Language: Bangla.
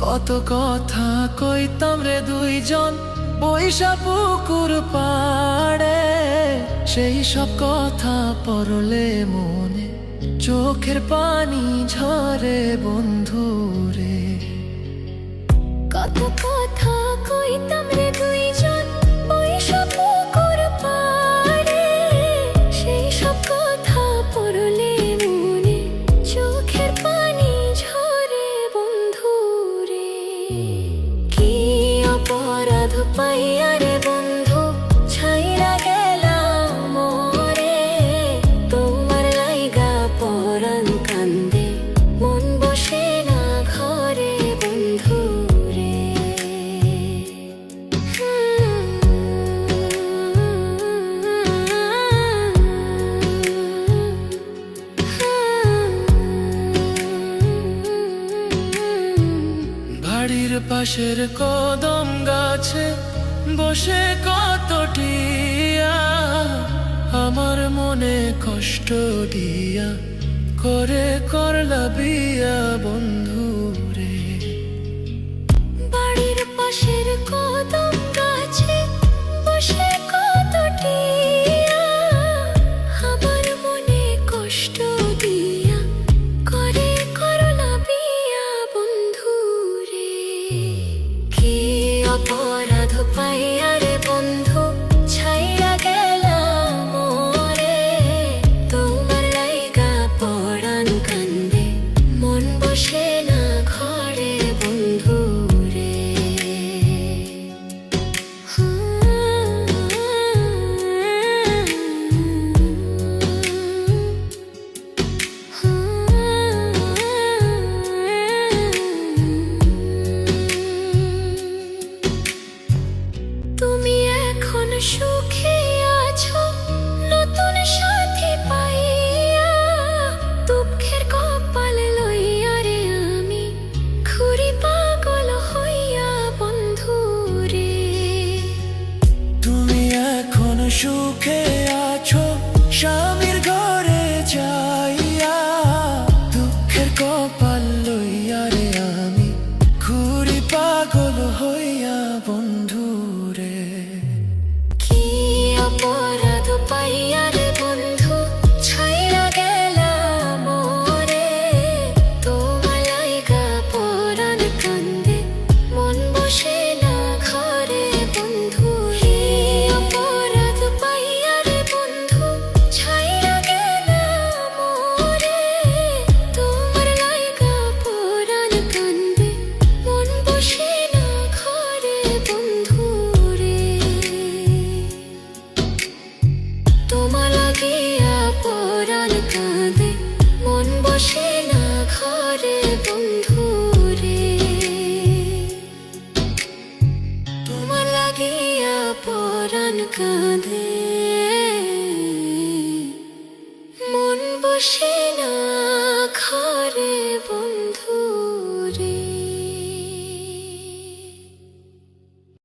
কত কথা কইতাম রে দুইজন বৈশা পুকুর পাড়ে, সেই সব কথা পড়লে মনে চোখের পানি ঝরে বন্ধু রে। কত কথা কইতাম রে দুইজন বৈশা পুকুর পাড়ে, সেই সব কথা পড়লে মনে চোখের পানি ঝরে বন্ধু রে। কি অপরাধ পাইয়া রে বন্ধু ছাইরা গেলাম মোরে, তোমার লাইগা পরাণ কান্দে মন বসে না ঘরে বন্ধু রে। বাড়ির পাশের কদম গাছে বসে কত টিয়া, আমার মনে কষ্ট দিয়া করে করলা বিয়া বন্ধু রে। বাড়ির পাশের কদম গাছে বসে কত টিয়া, আমার মনে কষ্ট দিয়া করে করলা বিয়া বন্ধু রে। কি অপরাধ পাইয়া রে বন্ধু ছাইরা গেলাম মোরে, তোমার লাইগা পরাণ কান্দে মন বসে না ঘরে বন্ধু রে। তুমি এখন সুখে আছো নতুন সাথী পাইয়া, দুঃখের কপাল লইয়া রে আমি ঘুরি পাগল হইয়া বন্ধু রে। তুমি এখন সুখে আছো স্বামীর ঘরে যাইয়া, দুঃখের কপাল লইয়া রে আমি ঘুরি পাগল হইয়া বন্ধু রে। কি অপরাধ পাইয়া রে বন্ধু ছাইরা গেলাম মোরে, তোমার লাইগা পরাণ কান্দে মন বসে না ঘরে বন্ধু রে। অপরাধ পাইয়া রে বন্ধু ছাইরা গেলাম মোরে, তোমার লাইগা পরাণ কান্দে মন বসে না ঘরে বন্ধু রে। তোমার লাগিয়া পরাণ কাঁদে মন বসে না ঘরে বন্ধু রে। তোমার লাগিয়া পরাণ কাঁদে মন বসে